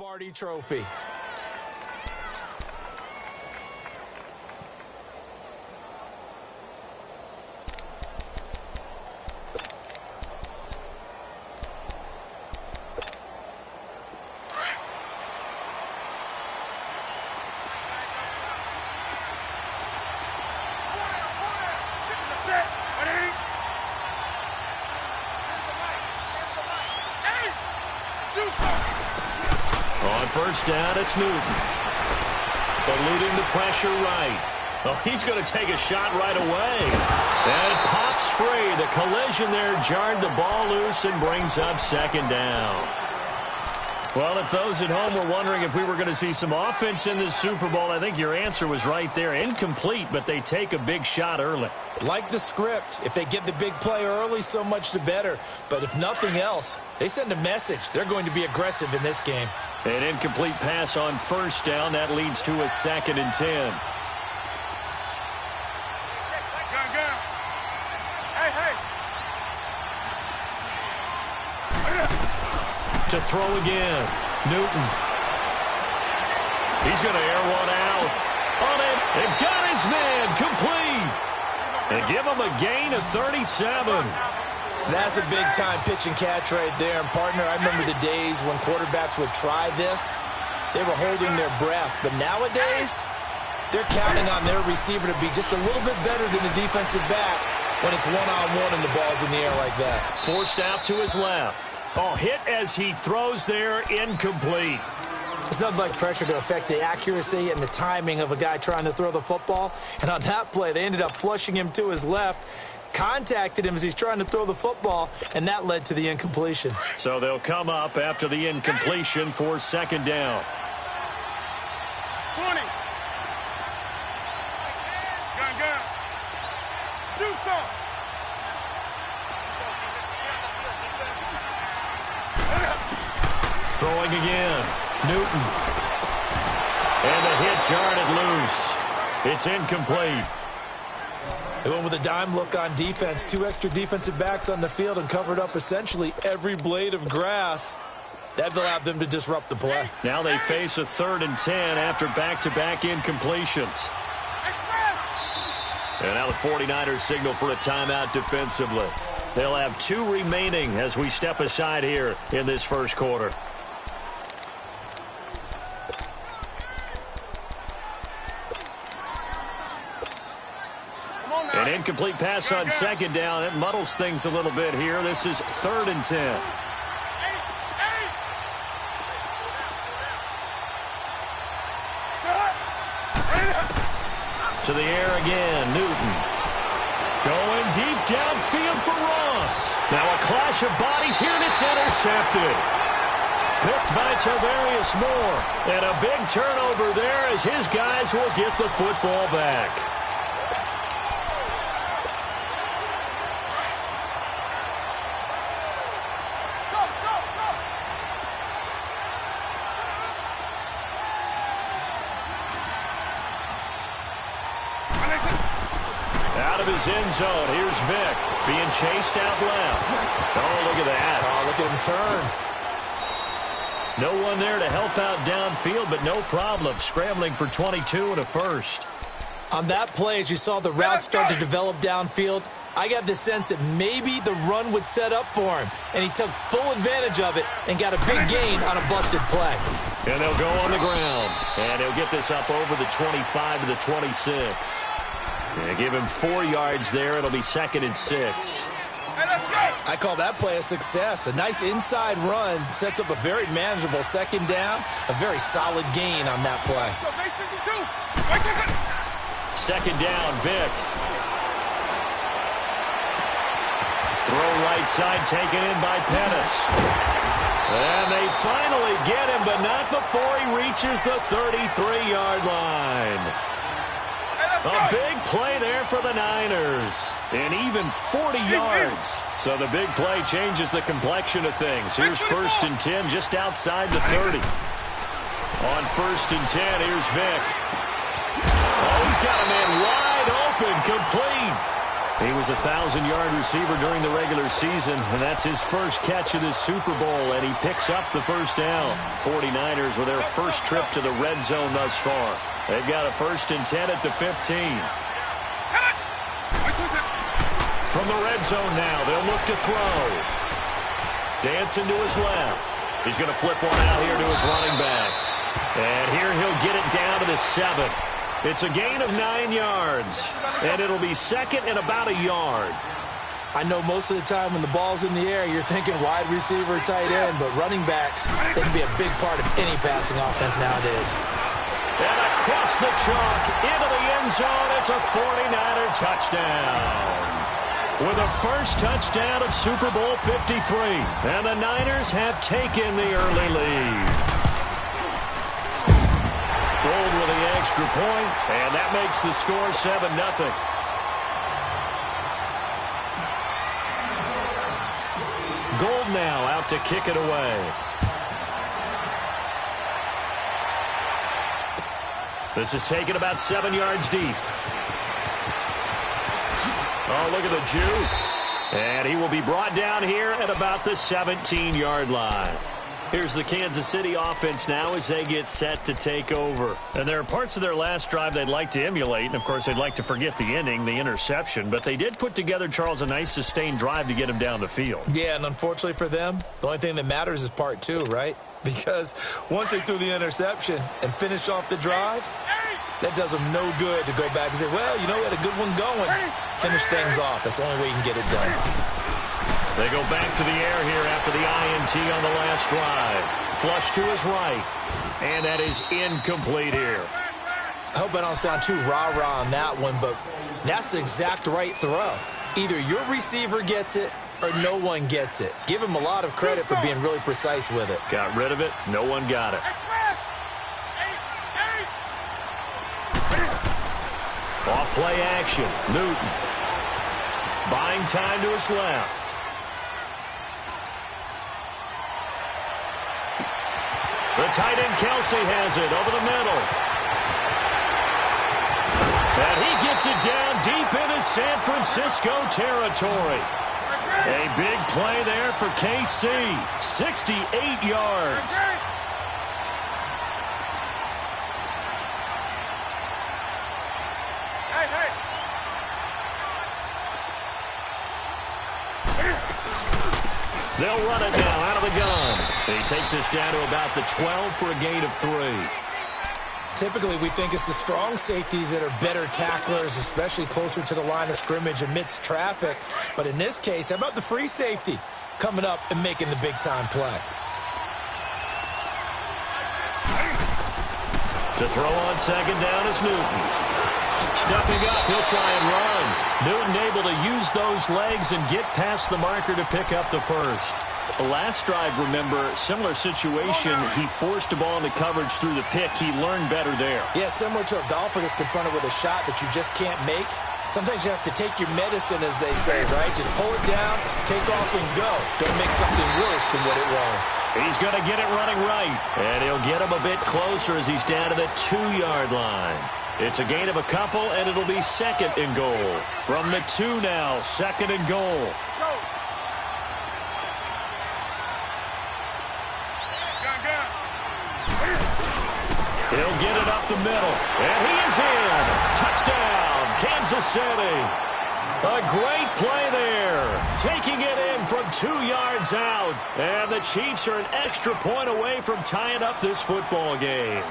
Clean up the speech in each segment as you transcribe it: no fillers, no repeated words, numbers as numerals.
Lombardi Trophy. On first down, it's Newton. Eluding the pressure right. Oh, he's going to take a shot right away. And it pops free. The collision there jarred the ball loose and brings up second down. Well, if those at home were wondering if we were going to see some offense in this Super Bowl, I think your answer was right there. Incomplete, but they take a big shot early. Like the script, if they get the big play early, so much the better. But if nothing else, they send a message. They're going to be aggressive in this game. An incomplete pass on first down. That leads to a 2nd and 10. To throw again. Newton. He's going to air one out. On it. And got his man. Complete. And give him a gain of 37. That's a big-time pitch and catch right there. And, partner, I remember the days when quarterbacks would try this. They were holding their breath. But nowadays, they're counting on their receiver to be just a little bit better than the defensive back when it's one-on-one and the ball's in the air like that. Forced out to his left. Oh, hit as he throws there, incomplete. It's nothing like pressure to affect the accuracy and the timing of a guy trying to throw the football. And on that play, they ended up flushing him to his left, contacted him as he's trying to throw the football, and that led to the incompletion. So they'll come up after the incompletion for second down. 20. Gun. Do something. Throwing again. Newton. And the hit jarred it loose. It's incomplete. They went with a dime look on defense. 2 extra defensive backs on the field and covered up essentially every blade of grass. That allowed them to disrupt the play. Now they face a 3rd and 10 after back-to-back incompletions. And now the 49ers signal for a timeout defensively. They'll have 2 remaining as we step aside here in this first quarter. An incomplete pass on second down. It muddles things a little bit here. This is 3rd and 10. To the air again, Newton. Going deep downfield for Ross. Now a clash of bodies here, and it's intercepted. Picked by Tavarius Moore. And a big turnover there as his guys will get the football back. Out of his end zone, here's Vick being chased out left. Oh, look at that. Oh, look at him turn. No one there to help out downfield, but no problem. Scrambling for 22 and a first. On that play, as you saw the route start to develop downfield, I got the sense that maybe the run would set up for him, and he took full advantage of it and got a big gain on a busted play. And they'll go on the ground, and he'll get this up over the 25 to the 26. And give him 4 yards there. It'll be 2nd and 6. I call that play a success. A nice inside run sets up a very manageable second down. A very solid gain on that play. Second down, Vick. Throw right side taken in by Pettis. And they finally get him, but not before he reaches the 33-yard line. A big play there for the Niners. And even 40 yards. So the big play changes the complexion of things. Here's 1st and 10 just outside the 30. On 1st and 10, here's Vick. Oh, he's got a man wide open, complete. He was a 1,000-yard receiver during the regular season, and that's his first catch of this Super Bowl, and he picks up the first down. 49ers with their first trip to the red zone thus far. They've got a 1st and 10 at the 15. From the red zone now, they'll look to throw. Dancing to his left. He's going to flip one out here to his running back. And here he'll get it down to the 7. It's a gain of 9 yards, and it'll be 2nd and about a yard. I know most of the time when the ball's in the air, you're thinking wide receiver, tight end, but running backs, they can be a big part of any passing offense nowadays. And across the chalk, into the end zone, it's a 49er touchdown. With the first touchdown of Super Bowl 53, and the Niners have taken the early lead. Gold with the extra point, and that makes the score 7-0. Gold now out to kick it away. This is taken about 7 yards deep. Oh, look at the juke. And he will be brought down here at about the 17-yard line. Here's the Kansas City offense now as they get set to take over. And there are parts of their last drive they'd like to emulate. And, of course, they'd like to forget the inning, the interception. But they did put together, Charles, a nice sustained drive to get him down the field. Yeah, and unfortunately for them, the only thing that matters is part 2, right? Because once they threw the interception and finished off the drive, that does them no good to go back and say, well, you know, we had a good one going. Finish things off. That's the only way you can get it done. They go back to the air here after the INT on the last drive. Flush to his right. And that is incomplete here. I hope I don't sound too rah-rah on that one, but that's the exact right throw. Either your receiver gets it or no one gets it. Give him a lot of credit for being really precise with it. Got rid of it. No one got it. Off play action. Newton. Buying time to his left. The tight end Kelsey has it over the middle. And he gets it down deep into San Francisco territory. A big play there for KC. 68 yards. They'll run it now out of the gun. And he takes us down to about the 12 for a gain of 3. Typically, we think it's the strong safeties that are better tacklers, especially closer to the line of scrimmage amidst traffic. But in this case, how about the free safety coming up and making the big-time play? To throw on second down is Newton. Stepping up, he'll try and run. Newton able to use those legs and get past the marker to pick up the first. The last drive, remember, similar situation. He forced a ball into coverage through the pick. He learned better there. Yeah, similar to a golfer that's confronted with a shot that you just can't make. Sometimes you have to take your medicine, as they say, right? Just pull it down, take off, and go. Don't make something worse than what it was. He's going to get it running right. And he'll get him a bit closer as he's down to the 2-yard line. It's a gain of a couple, and it'll be 2nd and goal. From the 2 now, 2nd and goal. He'll get it up the middle, and he is in. Touchdown, Kansas City. A great play there. Taking it in from 2 yards out. And the Chiefs are an extra point away from tying up this football game.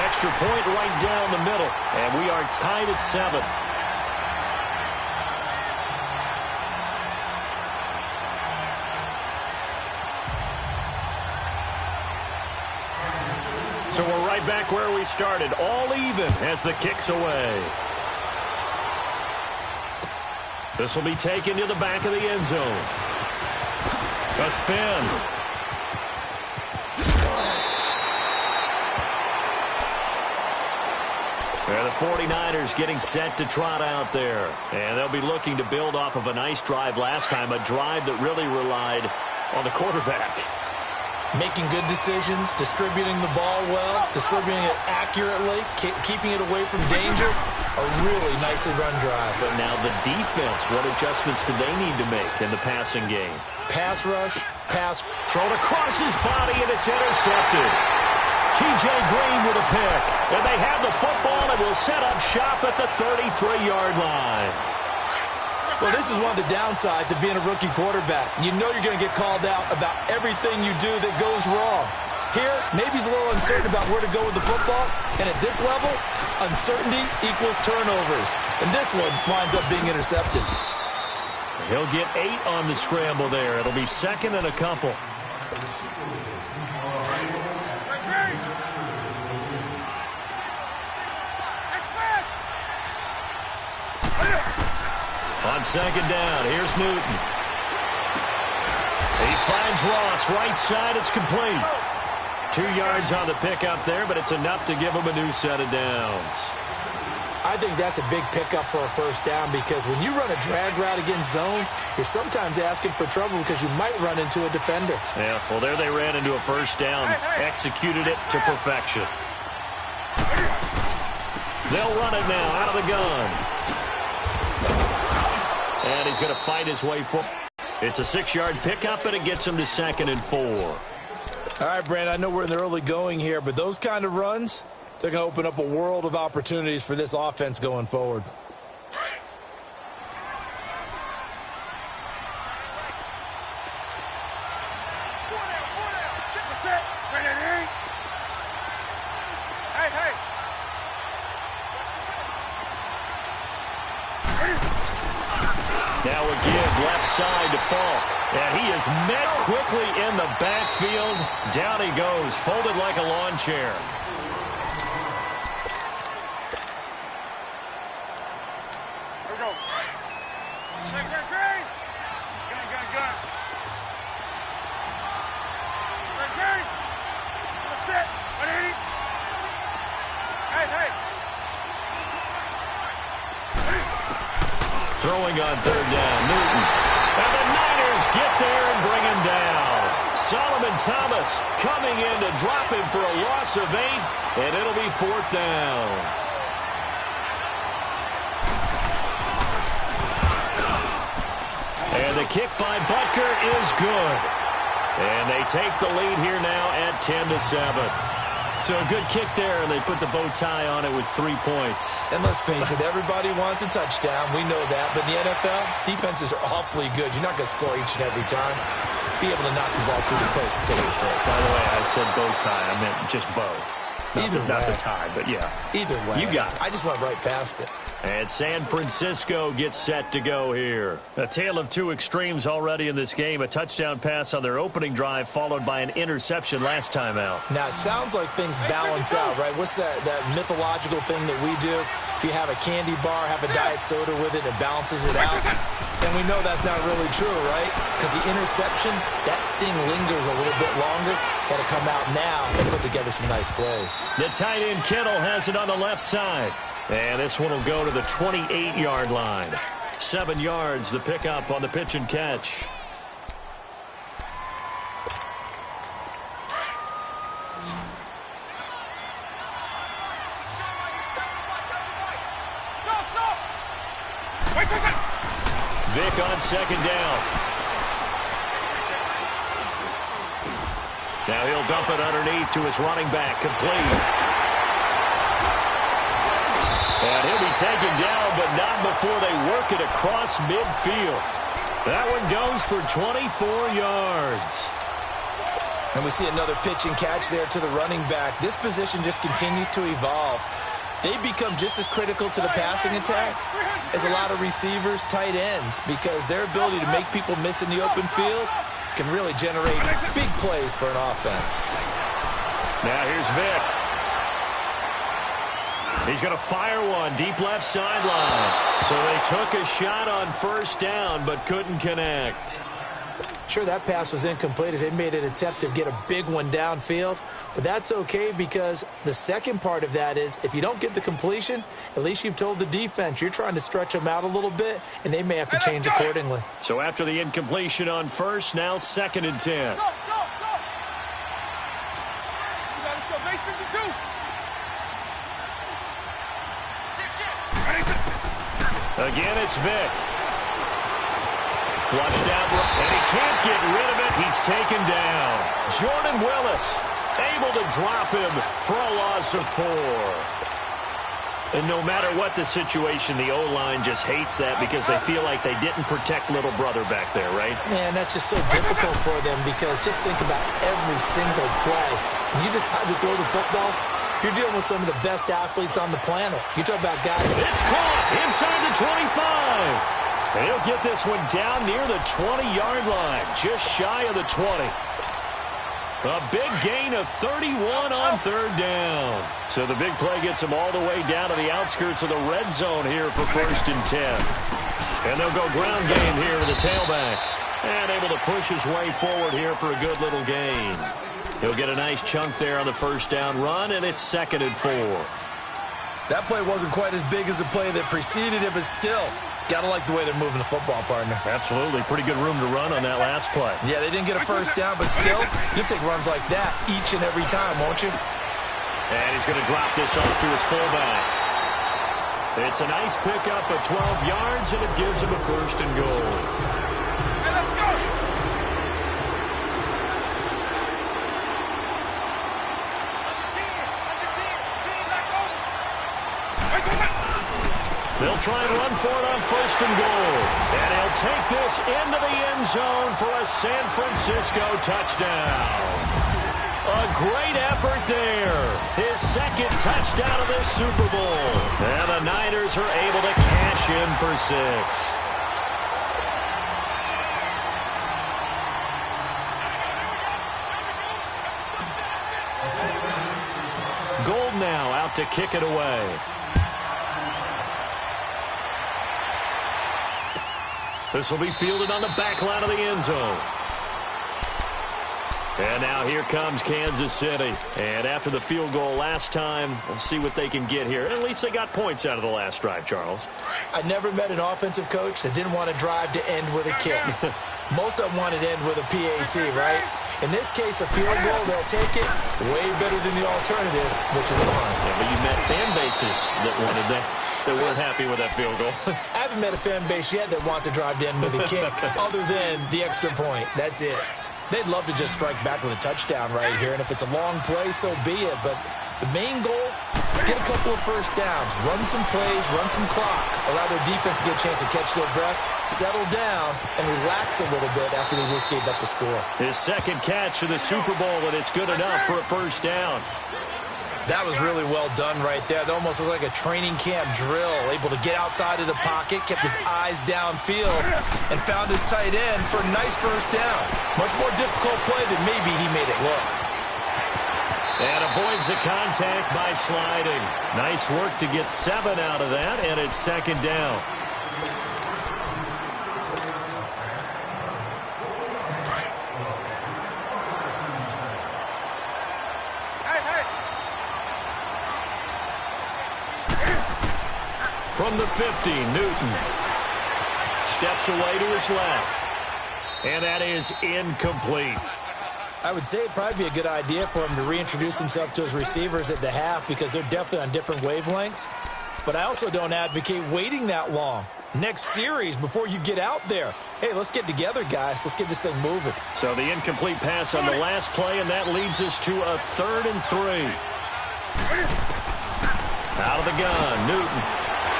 Extra point right down the middle, and we are tied at 7. So we're right back where we started, all even as the kick's away. This will be taken to the back of the end zone. A spin. And the 49ers getting set to trot out there. And they'll be looking to build off of a nice drive last time, a drive that really relied on the quarterback. Making good decisions, distributing the ball well, distributing it accurately, keeping it away from danger. A really nicely run drive. But now the defense, what adjustments do they need to make in the passing game? Pass rush, pass. Thrown across his body, and it's intercepted. T.J. Green with a pick. And they have the football and will set up shop at the 33-yard line. Well, this is one of the downsides of being a rookie quarterback. You know you're going to get called out about everything you do that goes wrong. Here, maybe he's a little uncertain about where to go with the football. And at this level, uncertainty equals turnovers. And this one winds up being intercepted. He'll get 8 on the scramble there. It'll be second and a couple. On second down, here's Newton. He finds Ross, right side, it's complete. 2 yards on the pickup there, but it's enough to give him a new set of downs. I think that's a big pickup for a first down because when you run a drag route against zone, you're sometimes asking for trouble because you might run into a defender. Yeah, well, there they ran into a first down, executed it to perfection. They'll run it now out of the gun. And he's going to fight his way forward. It's a 6-yard pickup, and it gets him to 2nd and 4. All right, Brandon, I know we're in the early going here, but those kind of runs, they're going to open up a world of opportunities for this offense going forward. Now a give left side to Falk. And he is met quickly in the backfield. Down he goes, folded like a lawn chair. Here we go. Green. Gun. Green. Set. 180. Hey. Throwing on third down, Newton. And the Niners get there and bring him down. Solomon Thomas coming in to drop him for a loss of 8, and it'll be 4th down. And the kick by Butker is good. And they take the lead here now at 10-7. So a good kick there, and they put the bow tie on it with 3 points. And let's face it, everybody wants a touchdown. We know that. But in the NFL, defenses are awfully good. You're not going to score each and every time. Be able to knock the ball through the post and take it there. By the way, I said bow tie. I meant just bow. Not the tie, but yeah. Either way. You got it. I just went right past it. And San Francisco gets set to go here. A tale of 2 extremes already in this game. A touchdown pass on their opening drive, followed by an interception last time out. Now, it sounds like things balance out, right? What's that mythological thing that we do? If you have a candy bar, have a diet soda with it, it balances it out. And we know that's not really true, right? Because the interception, that sting lingers a little bit longer. Got to come out now and put together some nice plays. The tight end Kittle has it on the left side. And this one will go to the 28-yard line. 7 yards, the pickup on the pitch and catch. Vic on second down. Now he'll dump it underneath to his running back, complete. And he'll be taken down, but not before they work it across midfield. That one goes for 24 yards. And we see another pitch and catch there to the running back. This position just continues to evolve. They become just as critical to the passing attack as a lot of receivers, tight ends, because their ability to make people miss in the open field can really generate big plays for an offense. Now here's Vic. He's going to fire one deep left sideline. So they took a shot on first down but couldn't connect. Sure, that pass was incomplete as they made an attempt to get a big one downfield. But that's okay because the second part of that is if you don't get the completion, at least you've told the defense you're trying to stretch them out a little bit, and they may have to change accordingly. So after the incompletion on first, now 2nd and 10. Again, it's Vick. Flushed out, and he can't get rid of it. He's taken down. Jordan Willis able to drop him for a loss of 4. And no matter what the situation, the O-line just hates that because they feel like they didn't protect little brother back there, right? Man, that's just so difficult for them because just think about every single play. When you decide to throw the football, you're dealing with some of the best athletes on the planet. You talk about guys. It's caught inside the 25. And he'll get this one down near the 20-yard line, just shy of the 20. A big gain of 31 on 3rd down. So the big play gets him all the way down to the outskirts of the red zone here for 1st and 10. And they'll go ground game here with the tailback. And able to push his way forward here for a good little gain. He'll get a nice chunk there on the 1st down run, and it's 2nd and 4. That play wasn't quite as big as the play that preceded it, but still, got to like the way they're moving the football, partner. Absolutely. Pretty good room to run on that last play. Yeah, they didn't get a 1st down, but still, you'll take runs like that each and every time, won't you? And he's going to drop this off to his fullback. It's a nice pickup of 12 yards, and it gives him a 1st and goal. Hey, let's go! They'll try and run for it on 1st and goal. And he'll take this into the end zone for a San Francisco touchdown. A great effort there. His 2nd touchdown of this Super Bowl. And the Niners are able to cash in for 6. Gold now out to kick it away. This will be fielded on the back line of the end zone. And now here comes Kansas City. And after the field goal last time, we'll see what they can get here. At least they got points out of the last drive, Charles. I never met an offensive coach that didn't want to drive to end with a kick. Most of them wanted to end with a PAT, right? In this case, a field goal, they'll take it way better than the alternative, which is a punt. Yeah, but you met fan bases that wanted that, that weren't happy with that field goal. I haven't met a fan base yet that wants to drive to end with a kick, other than the extra point. That's it. They'd love to just strike back with a touchdown right here, and if it's a long play, so be it. But the main goal, get a couple of 1st downs, run some plays, run some clock, allow their defense to get a chance to catch their breath, settle down, and relax a little bit after they just gave up the score. His 2nd catch of the Super Bowl, and it's good enough for a 1st down. That was really well done right there. They almost looked like a training camp drill, able to get outside of the pocket, kept his eyes downfield, and found his tight end for a nice 1st down. Much more difficult play than maybe he made it look. And avoids the contact by sliding. Nice work to get 7 out of that, and it's 2nd down. From the 50, Newton steps away to his left. And that is incomplete. I would say it'd probably be a good idea for him to reintroduce himself to his receivers at the half because they're definitely on different wavelengths. But I also don't advocate waiting that long. Next series before you get out there. Hey, let's get together, guys. Let's get this thing moving. So the incomplete pass on the last play, and that leads us to a 3rd and 3. Out of the gun, Newton.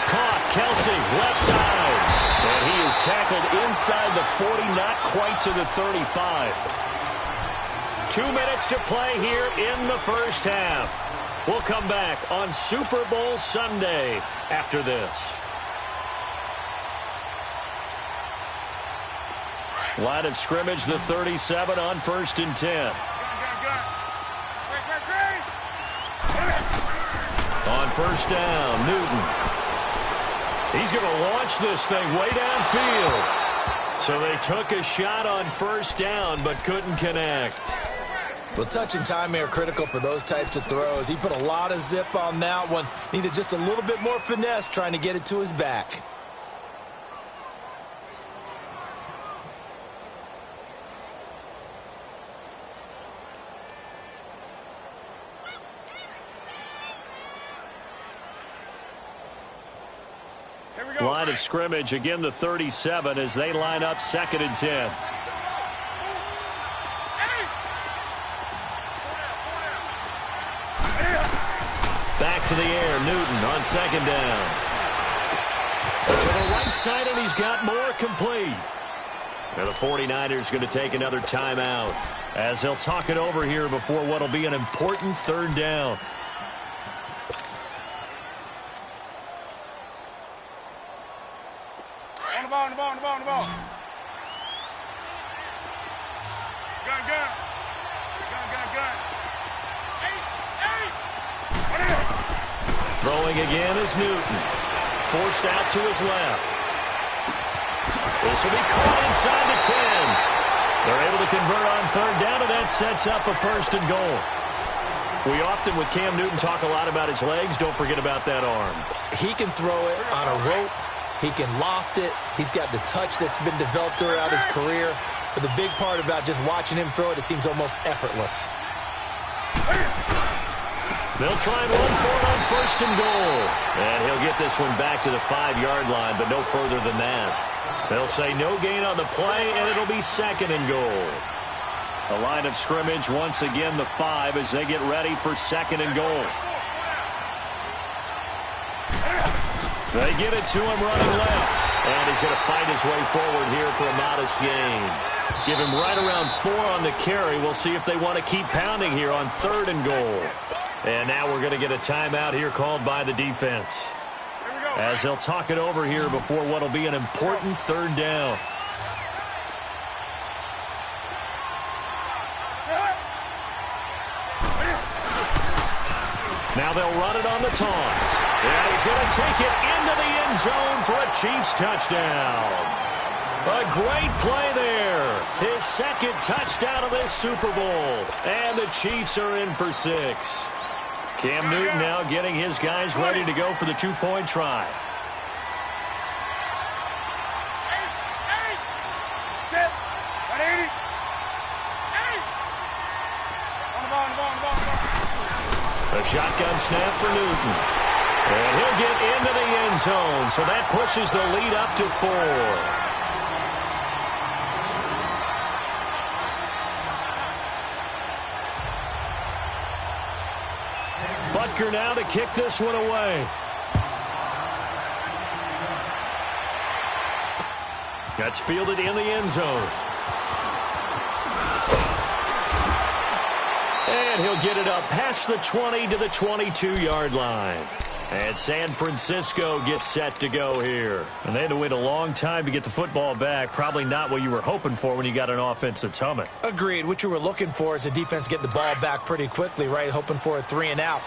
Caught, Kelsey, left side. And he is tackled inside the 40, not quite to the 35. 2 minutes to play here in the 1st half. We'll come back on Super Bowl Sunday after this. Line of scrimmage, the 37 on 1st and 10. On 1st down, Newton. He's going to launch this thing way downfield. So they took a shot on 1st down, but couldn't connect. Well, touch and timing are critical for those types of throws. He put a lot of zip on that one. Needed just a little bit more finesse trying to get it to his back. Line of scrimmage, again the 37 as they line up 2nd and 10. Back to the air, Newton on 2nd down. To the right side, and he's got more complete. Now the 49ers going to take another timeout as they'll talk it over here before what will be an important 3rd down. On the ball. Gun. Throwing again is Newton. Forced out to his left. This will be caught inside the 10. They're able to convert on 3rd down, and that sets up a 1st and goal. We often, with Cam Newton, talk a lot about his legs. Don't forget about that arm. He can throw it on a rope. He can loft it. He's got the touch that's been developed throughout his career. But the big part about just watching him throw it, it seems almost effortless. They'll try and run for it on 1st and goal. And he'll get this one back to the 5-yard line, but no further than that. They'll say no gain on the play, and it'll be 2nd and goal. The line of scrimmage, once again, the 5 as they get ready for 2nd and goal. They get it to him running left. And he's going to fight his way forward here for a modest gain. Give him right around 4 on the carry. We'll see if they want to keep pounding here on 3rd and goal. And now we're going to get a timeout here called by the defense, as they'll talk it over here before what will be an important 3rd down. Now they'll run it on the toss. And he's going to take it into the end zone for a Chiefs touchdown. A great play there. His 2nd touchdown of this Super Bowl. And the Chiefs are in for 6. Cam Newton now getting his guys ready to go for the 2-point try. A shotgun snap for Newton. And he'll get into the end zone, so that pushes the lead up to 4. Butker now to kick this one away. That's fielded in the end zone. And he'll get it up past the 20 to the 22-yard line. And San Francisco gets set to go here. And they had to wait a long time to get the football back. Probably not what you were hoping for when you got an offense that's humming. Agreed. What you were looking for is the defense getting the ball back pretty quickly, right? Hoping for a 3 and out.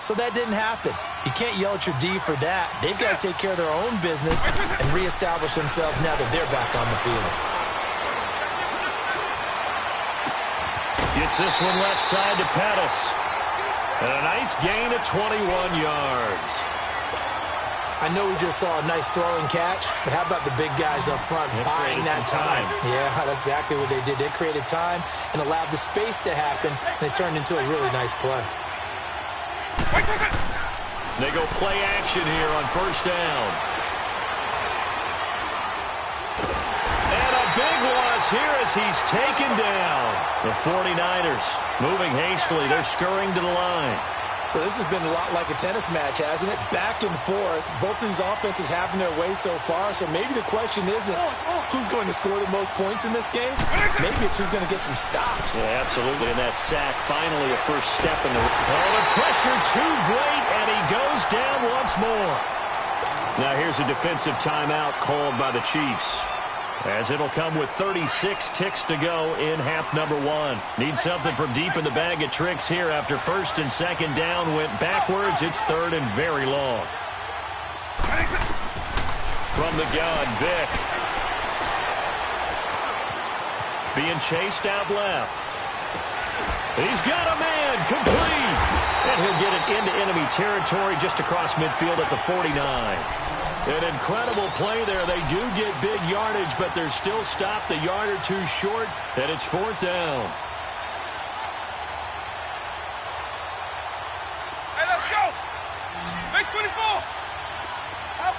So that didn't happen. You can't yell at your D for that. They've got to take care of their own business and reestablish themselves now that they're back on the field. Gets this one left side to Pettis. And a nice gain of 21 yards. I know we just saw a nice throwing catch, but how about the big guys up front buying that time? Yeah, that's exactly what they did. They created time and allowed the space to happen, and it turned into a really nice play. They go play action here on 1st down. And a big loss here as he's taken down. The 49ers moving hastily. They're scurrying to the line. So this has been a lot like a tennis match, hasn't it? Back and forth. Both of these offenses having their way so far. So maybe the question isn't who's going to score the most points in this game. Maybe it's who's going to get some stops. Yeah, absolutely. And that sack, finally a first step in the... Oh, the pressure too great, and he goes down once more. Now here's a defensive timeout called by the Chiefs, as it'll come with 36 ticks to go in half number 1. Need something from deep in the bag of tricks here after 1st and 2nd down went backwards. It's 3rd and very long. From the gun, Vick. Being chased out left. He's got a man, complete. And he'll get it into enemy territory just across midfield at the 49. An incredible play there. They do get big yardage, but they're still stopped a yard or 2 short, and it's 4th down. Hey, let's go. Make 24. Out.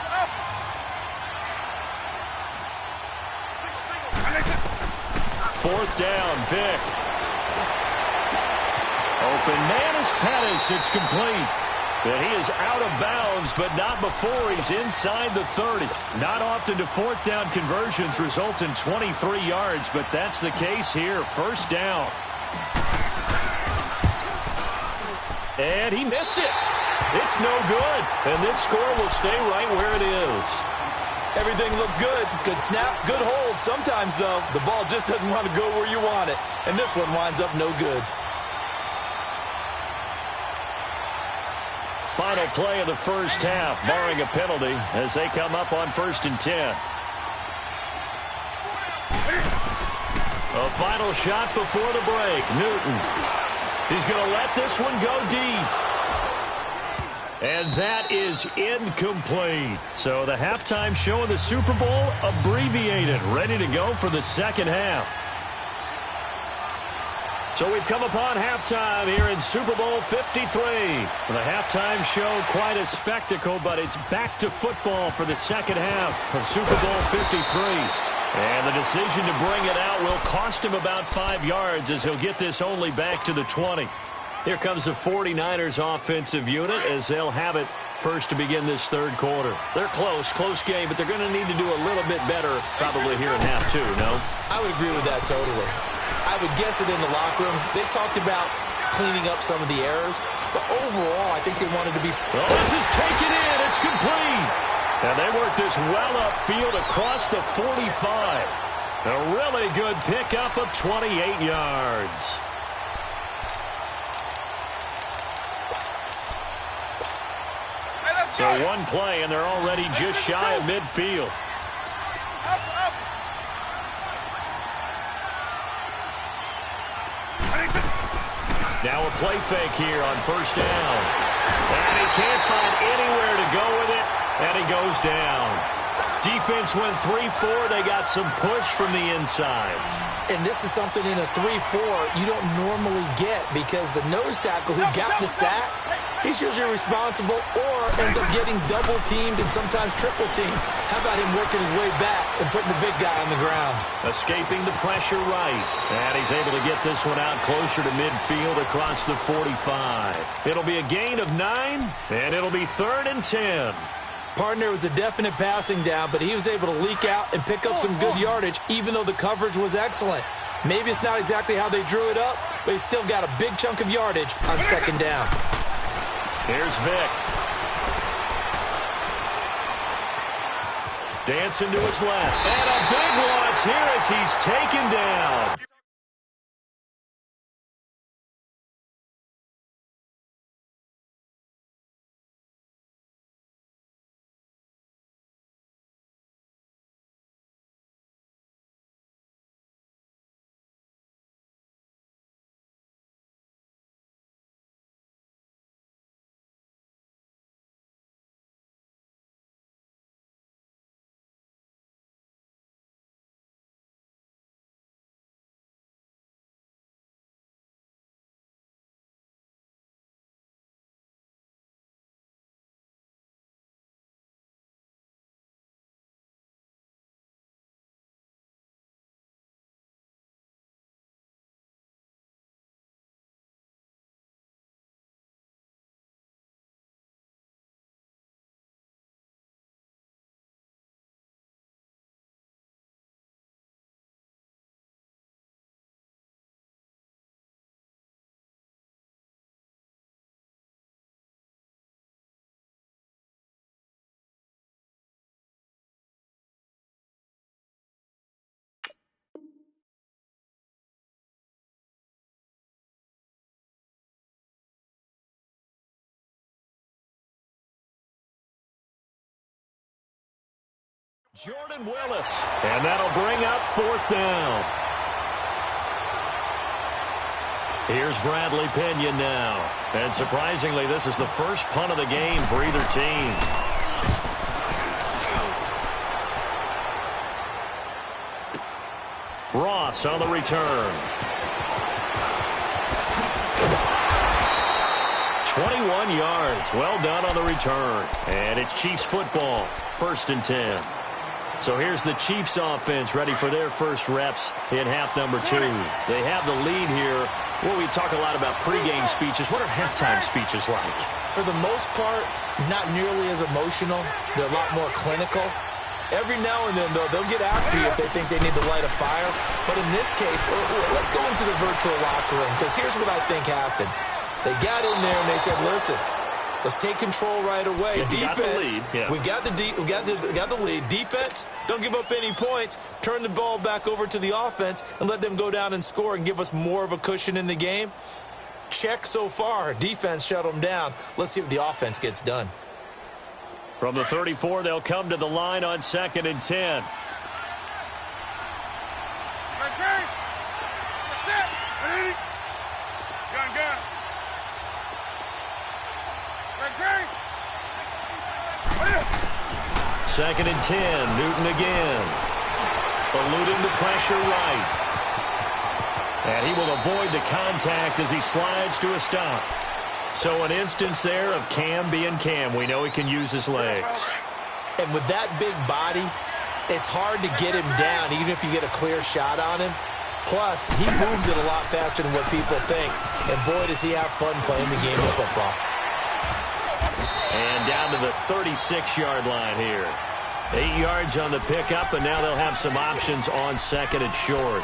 4th down. Vick. Open man is Pettis. It's complete. But he is out of bounds, but not before he's inside the 30. Not often do 4th down conversions result in 23 yards, but that's the case here. 1st down. And he missed it. It's no good. And this score will stay right where it is. Everything looked good. Good snap, good hold. Sometimes, though, the ball just doesn't want to go where you want it. And this one winds up no good. Final play of the 1st half, barring a penalty, as they come up on 1st and 10. A final shot before the break. Newton. He's going to let this one go deep. And that is incomplete. So the halftime show of the Super Bowl abbreviated, ready to go for the 2nd half. So we've come upon halftime here in Super Bowl 53. The halftime show, quite a spectacle, but it's back to football for the 2nd half of Super Bowl 53. And the decision to bring it out will cost him about 5 yards as he'll get this only back to the 20. Here comes the 49ers offensive unit as they'll have it first to begin this 3rd quarter. They're close game, but they're going to need to do a little bit better probably here in half 2, no? I would agree with that totally. I would guess it in the locker room. They talked about cleaning up some of the errors, but overall, I think they wanted to be... Well, this is taken in. It's complete. And they work this well upfield across the 45. A really good pickup of 28 yards. So one play, and they're already just shy of midfield. Now a play fake here on 1st down. And he can't find anywhere to go with it, and he goes down. Defense went 3-4. They got some push from the inside. And this is something in a 3-4 you don't normally get because the nose tackle who got the sack, he's usually responsible or ends up getting double-teamed and sometimes triple-teamed. How about him working his way back and putting the big guy on the ground? Escaping the pressure right. And he's able to get this one out closer to midfield across the 45. It'll be a gain of 9, and it'll be 3rd and 10. Partner was a definite passing down, but he was able to leak out and pick up some good yardage, even though the coverage was excellent. Maybe it's not exactly how they drew it up, but he still got a big chunk of yardage on 2nd down. Here's Vick. Dancing to his left. And a big loss here as he's taken down. Jordan Willis. And that'll bring up 4th down. Here's Bradley Pinion now. And surprisingly, this is the first punt of the game for either team. Ross on the return. 21 yards. Well done on the return. And it's Chiefs football. 1st and 10. So here's the Chiefs offense ready for their first reps in half number 2. They have the lead here. Well, we talk a lot about pregame speeches. What are halftime speeches like? For the most part, not nearly as emotional. They're a lot more clinical. Every now and then, though, they'll get after you if they think they need to light a fire. But in this case, let's go into the virtual locker room, because here's what I think happened. They got in there and they said, listen, let's take control right away. Defense, we got the lead. Defense, don't give up any points. Turn the ball back over to the offense and let them go down and score and give us more of a cushion in the game. Check so far. Defense shut them down. Let's see if the offense gets done. From the 34, they'll come to the line on 2nd and 10. Second and 10, Newton again. Eluding the pressure right. And he will avoid the contact as he slides to a stop. So an instance there of Cam being Cam. We know he can use his legs. And with that big body, it's hard to get him down, even if you get a clear shot on him. Plus, he moves it a lot faster than what people think. And boy, does he have fun playing the game of football. And down to the 36-yard line here. 8 yards on the pickup, and now they'll have some options on 2nd and short.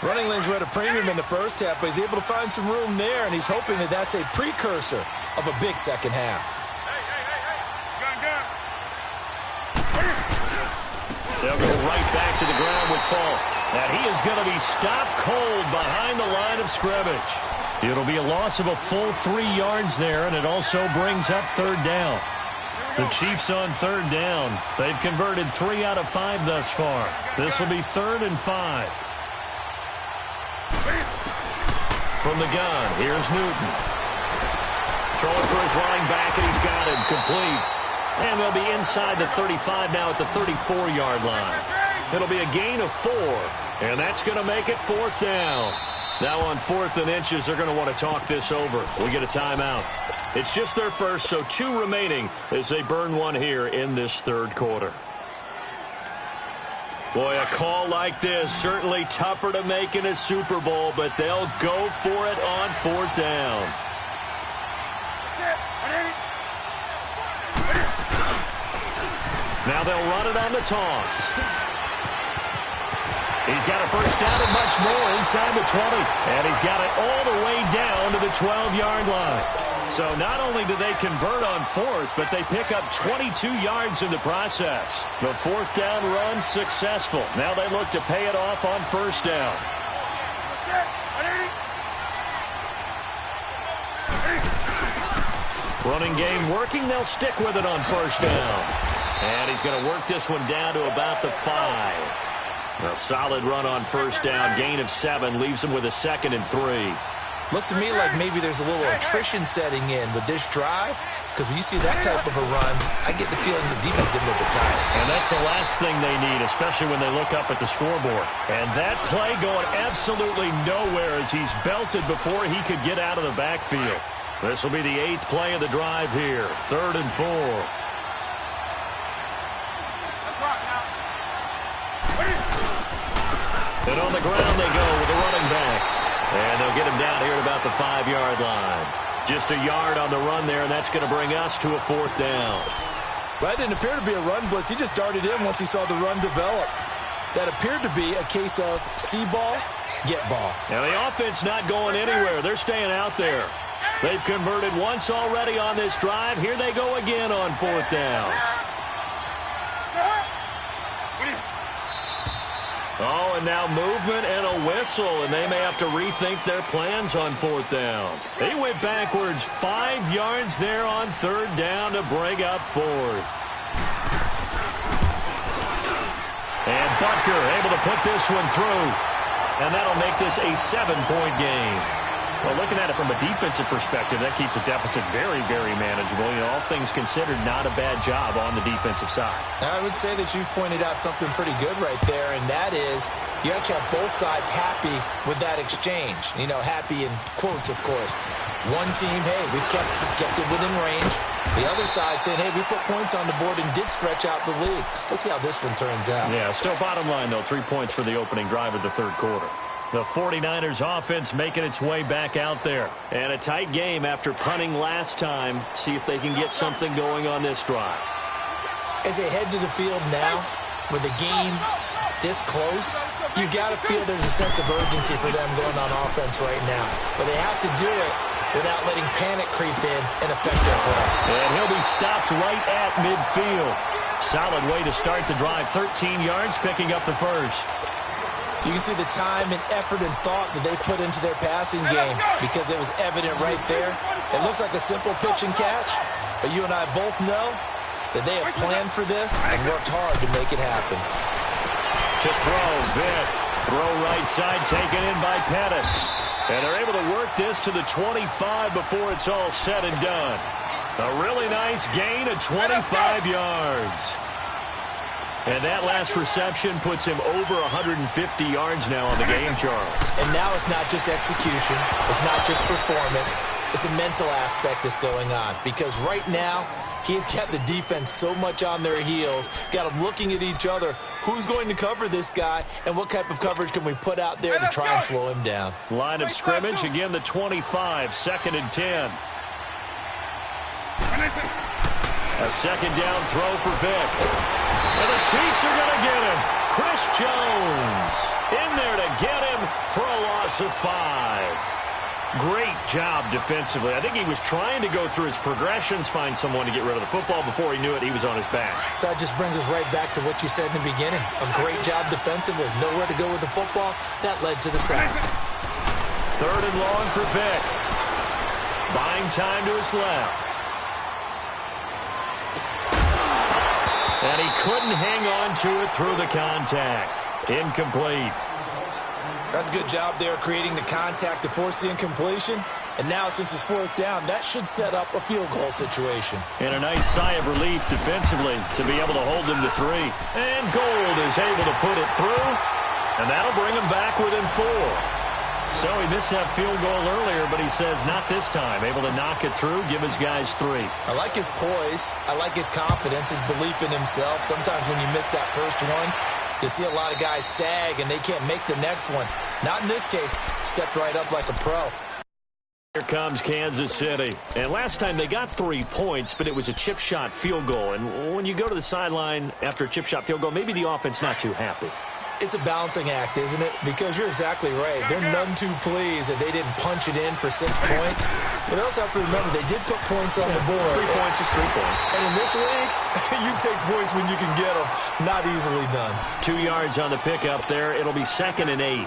Running lanes were at a premium in the first half, but he's able to find some room there, and he's hoping that that's a precursor of a big second half. They'll go right back to the ground with Falk. And he is going to be stopped cold behind the line of scrimmage. It'll be a loss of a full 3 yards there, and it also brings up 3rd down. The Chiefs on 3rd down. They've converted 3 out of 5 thus far. This will be 3rd and 5. From the gun, here's Newton. Throwing for his running back, and he's got him complete. And they'll be inside the 35 now at the 34-yard line. It'll be a gain of 4, and that's going to make it 4th down. Now on 4th and inches, they're going to want to talk this over. We get a timeout. It's just their first, so 2 remaining as they burn one here in this 3rd quarter. Boy, a call like this, certainly tougher to make in a Super Bowl, but they'll go for it on 4th down. Now they'll run it on the toss. He's got a first down and much more inside the 20. And he's got it all the way down to the 12-yard line. So not only do they convert on 4th, but they pick up 22 yards in the process. The 4th down run successful. Now they look to pay it off on 1st down. Running game working. They'll stick with it on 1st down. And he's going to work this one down to about the 5. A solid run on 1st down. Gain of 7 leaves him with a 2nd and 3. Looks to me like maybe there's a little attrition setting in with this drive, because when you see that type of a run, I get the feeling the defense getting a little bit tired. And that's the last thing they need, especially when they look up at the scoreboard. And that play going absolutely nowhere as he's belted before he could get out of the backfield. This will be the 8th play of the drive here. 3rd and 4. And on the ground they go with the running back. And they'll get him down here at about the 5-yard line. Just a yard on the run there, and that's going to bring us to a 4th down. That didn't appear to be a run blitz. He just darted in once he saw the run develop. That appeared to be a case of see ball, get ball. Now the offense not going anywhere. They're staying out there. They've converted once already on this drive. Here they go again on 4th down. Oh, and now movement and a whistle, and they may have to rethink their plans on 4th down. They went backwards 5 yards there on 3rd down to bring up 4th. And Butker able to put this one through, and that'll make this a 7-point game. Well, looking at it from a defensive perspective, that keeps the deficit very, very manageable. You know, all things considered, not a bad job on the defensive side. I would say that you've pointed out something pretty good right there, and that is you actually have both sides happy with that exchange. You know, happy in quotes, of course. One team, hey, we've kept it within range. The other side saying, hey, we put points on the board and did stretch out the lead. Let's see how this one turns out. Yeah, still bottom line, though, 3 points for the opening drive of the third quarter. The 49ers offense making its way back out there. And a tight game after punting last time. See if they can get something going on this drive. As they head to the field now, with the game this close, you got to feel there's a sense of urgency for them going on offense right now. But they have to do it without letting panic creep in and affect their play. And he'll be stopped right at midfield. Solid way to start the drive. 13 yards, picking up the first. You can see the time and effort and thought that they put into their passing game because it was evident right there. It looks like a simple pitch and catch, but you and I both know that they have planned for this and worked hard to make it happen. To throw, Vick. Throw right side, taken in by Pettis. And they're able to work this to the 25 before it's all said and done. A really nice gain of 25 yards. And that last reception puts him over 150 yards now on the game, Charles. And now it's not just execution. It's not just performance. It's a mental aspect that's going on. Because right now, he's got the defense so much on their heels, got them looking at each other. Who's going to cover this guy, and what type of coverage can we put out there to try and slow him down? Line of scrimmage, again the 25, 2nd and 10. A second down throw for Vick. And the Chiefs are going to get him. Chris Jones in there to get him for a loss of 5. Great job defensively. I think he was trying to go through his progressions, find someone to get rid of the football. Before he knew it, he was on his back. So that just brings us right back to what you said in the beginning. A great job defensively. Nowhere to go with the football. That led to the sack. 3rd and long for Vick. Buying time to his left. And he couldn't hang on to it through the contact. Incomplete. That's a good job there creating the contact to force the incompletion. And now since it's 4th down, that should set up a field goal situation. And a nice sigh of relief defensively to be able to hold him to 3. And Gold is able to put it through. And that'll bring him back within 4. So he missed that field goal earlier, but he says not this time. Able to knock it through, give his guys 3. I like his poise. I like his confidence, his belief in himself. Sometimes when you miss that first one, you see a lot of guys sag and they can't make the next one. Not in this case. Stepped right up like a pro. Here comes Kansas City. And last time they got 3 points, but it was a chip shot field goal. And when you go to the sideline after a chip shot field goal, maybe the offense not too happy. It's a balancing act, isn't it? Because you're exactly right. They're none too pleased that they didn't punch it in for 6 points. But they also have to remember they did put points on the board. 3 points is 3 points. And in this league, you take points when you can get them. Not easily done. 2 yards on the pickup there. It'll be 2nd and 8.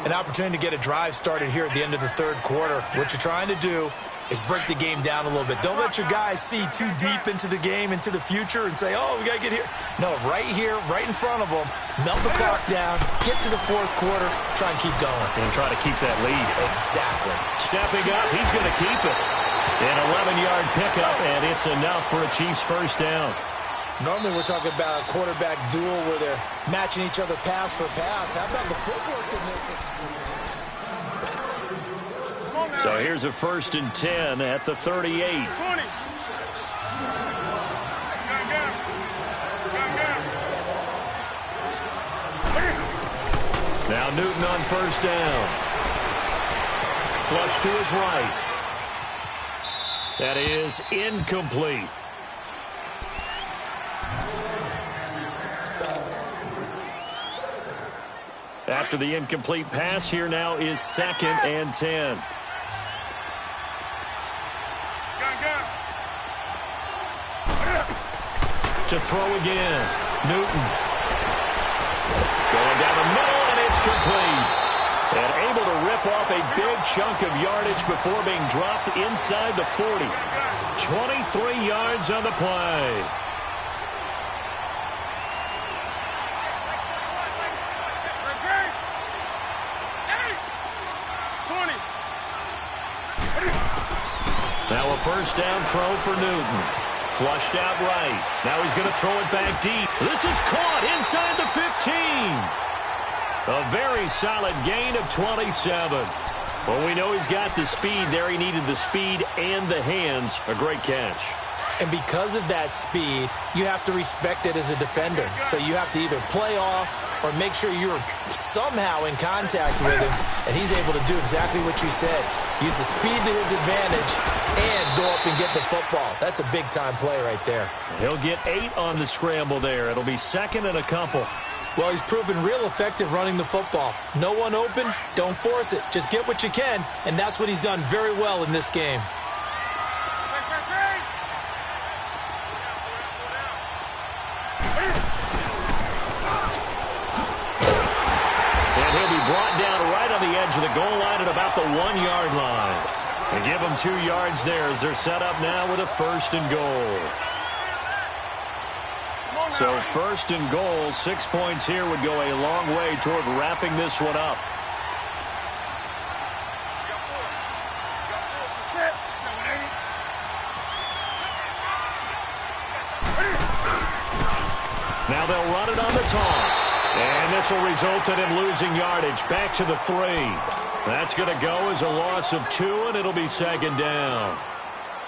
An opportunity to get a drive started here at the end of the third quarter. What you're trying to do is break the game down a little bit. Don't let your guys see too deep into the game, into the future, and say, oh, we got to get here. No, right here, right in front of them, melt the clock down, get to the 4th quarter, try and keep going. And try to keep that lead. Exactly. Stepping up, he's going to keep it. An 11-yard pickup, and it's enough for a Chiefs first down. Normally we're talking about a quarterback duel where they're matching each other pass for pass. How about the footwork in this one? So here's a 1st and 10 at the 38. 20. Now Newton on 1st down. Flush to his right. That is incomplete. After the incomplete pass, here now is 2nd and 10. To throw again. Newton. Going down the middle, and it's complete. And able to rip off a big chunk of yardage before being dropped inside the 40. 23 yards on the play. Now a 1st down throw for Newton. Flushed out right. Now he's going to throw it back deep. This is caught inside the 15. A very solid gain of 27. Well, we know he's got the speed there. He needed the speed and the hands. A great catch. And because of that speed, you have to respect it as a defender. So you have to either play off or make sure you're somehow in contact with him, and he's able to do exactly what you said. Use the speed to his advantage and go up and get the football. That's a big-time play right there. He'll get 8 on the scramble there. It'll be second and a couple. Well, he's proven real effective running the football. No one open, don't force it. Just get what you can, and that's what he's done very well in this game. Brought down right on the edge of the goal line at about the 1-yard line. They give them 2 yards there as they're set up now with a 1st and goal. So 1st and goal, 6 points here would go a long way toward wrapping this one up. Now they'll run it on the toss. And this will result in him losing yardage. Back to the 3. That's going to go as a loss of 2, and it'll be 2nd down.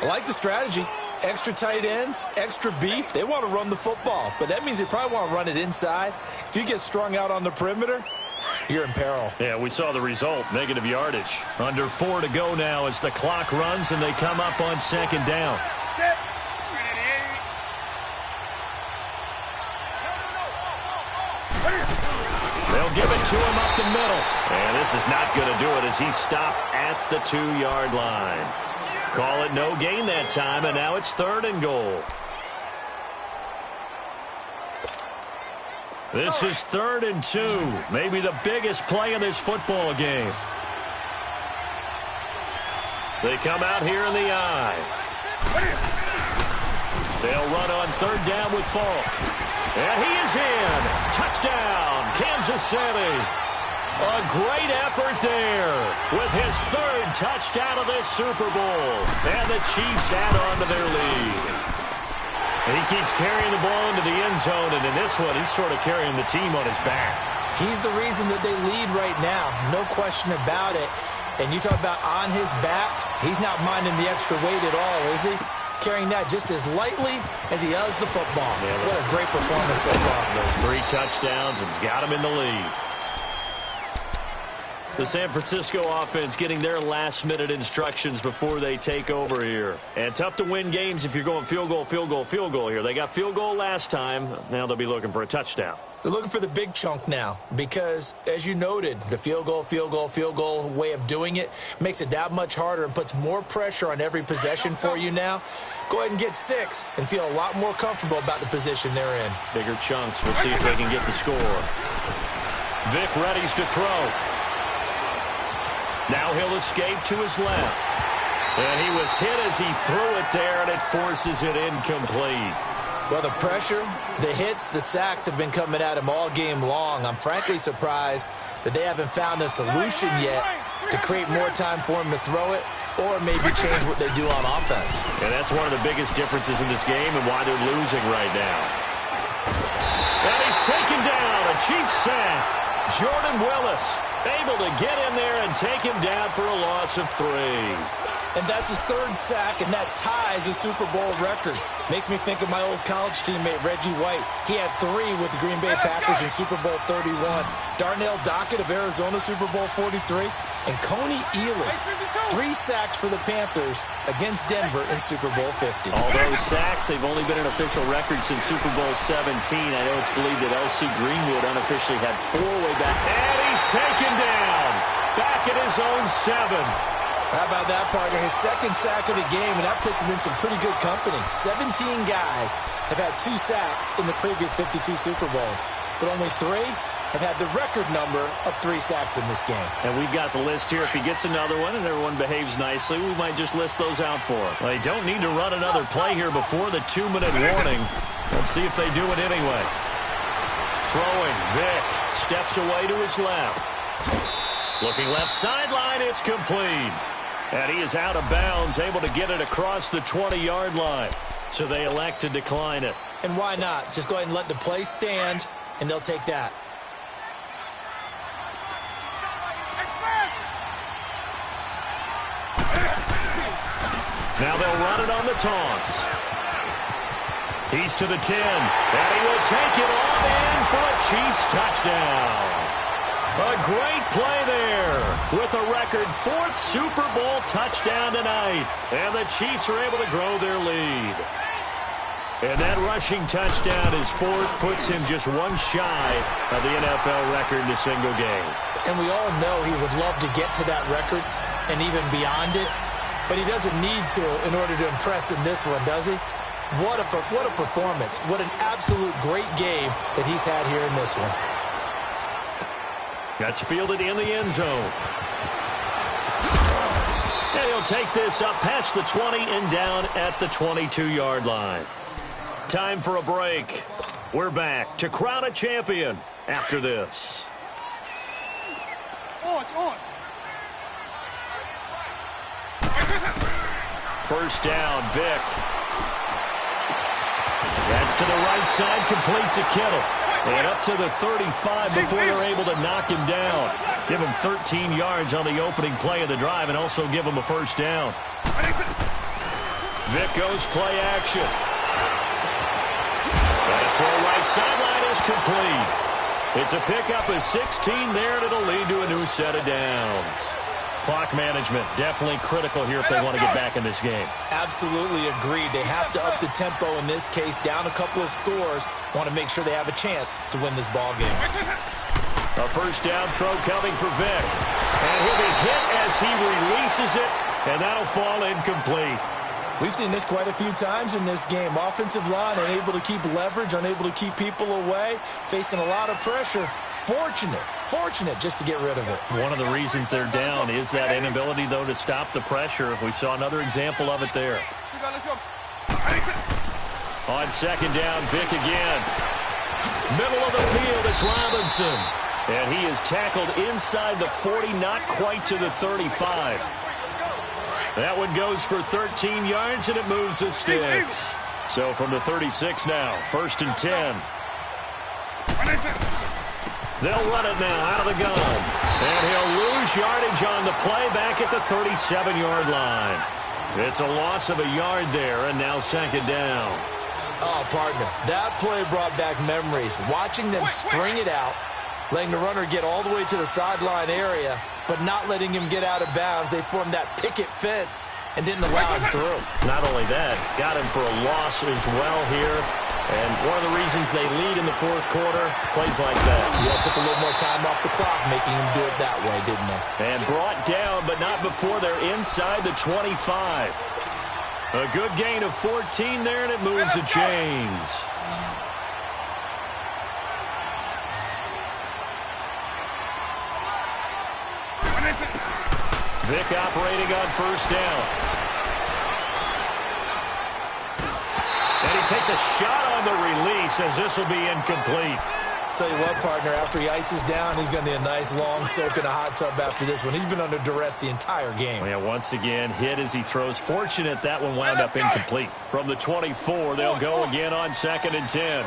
I like the strategy. Extra tight ends, extra beef. They want to run the football, but that means they probably want to run it inside. If you get strung out on the perimeter, you're in peril. Yeah, we saw the result, negative yardage. Under 4 to go now as the clock runs, and they come up on 2nd down. They'll give it to him up the middle. And this is not going to do it as he stopped at the 2-yard line. Call it no gain that time, and now it's 3rd and goal. This is 3rd and 2. Maybe the biggest play in this football game. They come out here in the eye. They'll run on 3rd down with Falk. And he is in. Touchdown, Kansas City. A great effort there with his 3rd touchdown of this Super Bowl. And the Chiefs add on to their lead. And he keeps carrying the ball into the end zone, and in this one, he's sort of carrying the team on his back. He's the reason that they lead right now. No question about it. And you talk about on his back, he's not minding the extra weight at all, is he? Carrying that just as lightly as he does the football. Yeah, what a great performance so far. Those 3 touchdowns and he's got him in the lead. The San Francisco offense getting their last-minute instructions before they take over here. And tough to win games if you're going field goal, field goal, field goal here. They got field goal last time. Now they'll be looking for a touchdown. They're looking for the big chunk now because, as you noted, the field goal way of doing it makes it that much harder and puts more pressure on every possession for you now. Go ahead and get 6 and feel a lot more comfortable about the position they're in. Bigger chunks. We'll see if they can get the score. Vic readies to throw. Now he'll escape to his left. And he was hit as he threw it there, and it forces it incomplete. Well, the pressure, the hits, the sacks have been coming at him all game long. I'm frankly surprised that they haven't found a solution yet to create more time for him to throw it or maybe change what they do on offense. And that's one of the biggest differences in this game and why they're losing right now. And he's taken down, a Chiefs sack. Jordan Willis able to get in there and take him down for a loss of 3. And that's his 3rd sack, and that ties a Super Bowl record. Makes me think of my old college teammate, Reggie White. He had 3 with the Green Bay Packers in Super Bowl 31. Darnell Dockett of Arizona, Super Bowl 43. And Coney Ealy, 3 sacks for the Panthers against Denver in Super Bowl 50. All those sacks, they've only been an official record since Super Bowl 17. I know it's believed that L.C. Greenwood unofficially had 4 way back. And he's taken down. Back at his own 7. How about that, partner? His 2nd sack of the game, and that puts him in some pretty good company. 17 guys have had 2 sacks in the previous 52 Super Bowls, but only 3 have had the record number of 3 sacks in this game. And we've got the list here. If he gets another one and everyone behaves nicely, we might just list those out for him. Well, they don't need to run another play here before the 2-minute warning. Let's see if they do it anyway. Throwing, Vic steps away to his left. Looking left sideline, it's complete. And he is out of bounds, able to get it across the 20-yard line. So they elect to decline it. And why not? Just go ahead and let the play stand, and they'll take that. Now they'll run it on the toss. He's to the 10, and he will take it on in for a Chiefs touchdown. A great play there with a record 4th Super Bowl touchdown tonight, and the Chiefs are able to grow their lead. And that rushing touchdown, his 4th, puts him just one shy of the NFL record in a single game. And we all know he would love to get to that record and even beyond it, but he doesn't need to in order to impress in this one, does he? What a performance. What an absolute great game that he's had here in this one. That's fielded in the end zone. And he'll take this up past the 20 and down at the 22-yard line. Time for a break. We're back to crown a champion after this. First down, Vic. That's to the right side, complete to Kittle. And up to the 35 before they're able to knock him down. Give him 13 yards on the opening play of the drive and also give him a first down. Vic goes play action. That throw right sideline is complete. It's a pickup of 16 there, and it'll lead to a new set of downs. Clock management definitely critical here if they want to get back in this game. Absolutely agreed. They have to up the tempo in this case, down a couple of scores. Want to make sure they have a chance to win this ball game. A first down throw coming for Vic. And he'll be hit as he releases it, and that'll fall incomplete. We've seen this quite a few times in this game. Offensive line unable to keep leverage, unable to keep people away, facing a lot of pressure. Fortunate just to get rid of it. One of the reasons they're down is that inability, though, to stop the pressure. We saw another example of it there. On second down, Vic again. Middle of the field, it's Robinson. And he is tackled inside the 40, not quite to the 35. That one goes for 13 yards, and it moves the sticks. So from the 36 now, 1st and 10. They'll run it now out of the gun. And he'll lose yardage on the play back at the 37-yard line. It's a loss of a yard there, and now 2nd down. Oh, partner, that play brought back memories. Watching them string it out, letting the runner get all the way to the sideline area, but not letting him get out of bounds. They formed that picket fence and didn't allow him through. Not only that, got him for a loss as well here. And one of the reasons they lead in the 4th quarter, plays like that. Yeah, took a little more time off the clock, making him do it that way, didn't they? And brought down, but not before they're inside the 25. A good gain of 14 there, and it moves the chains. Vic operating on first down. And he takes a shot on the release as this will be incomplete. Tell you what, partner, after he ices down, he's going to need a nice long soak in a hot tub after this one. He's been under duress the entire game. Yeah, once again, hit as he throws. Fortunate that one wound up incomplete. From the 24, they'll go again on 2nd and 10.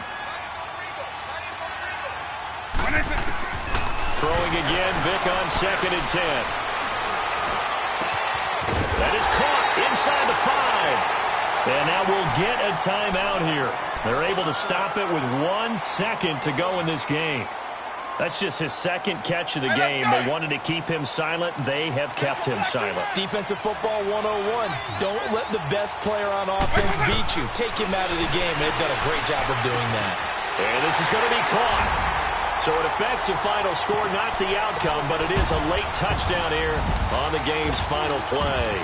Throwing again, Vic on 2nd and 10. That is caught inside the 5. And now we'll get a timeout here. They're able to stop it with 1 second to go in this game. That's just his 2nd catch of the game. They wanted to keep him silent. They have kept him silent. Defensive football 101. Don't let the best player on offense beat you. Take him out of the game. They've done a great job of doing that. And this is going to be caught. So it affects the final score, not the outcome, but it is a late touchdown here on the game's final play.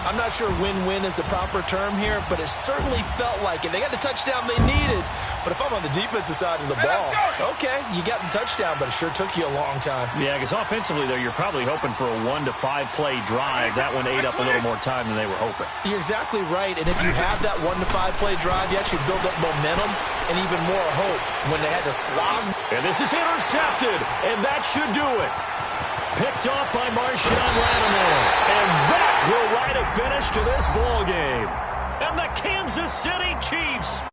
I'm not sure win-win is the proper term here, but it certainly felt like it. They got the touchdown they needed, but if I'm on the defensive side of the ball, okay, you got the touchdown, but it sure took you a long time. Yeah, because offensively, though, you're probably hoping for a 1 to 5 play drive. That one ate up a little more time than they were hoping. You're exactly right, and if you have that 1 to 5 play drive, you actually build up momentum and even more hope when they had to slog. And this is intercepted, and that should do it. Picked off by Marshawn Lattimore. And that will write a finish to this ball game. And the Kansas City Chiefs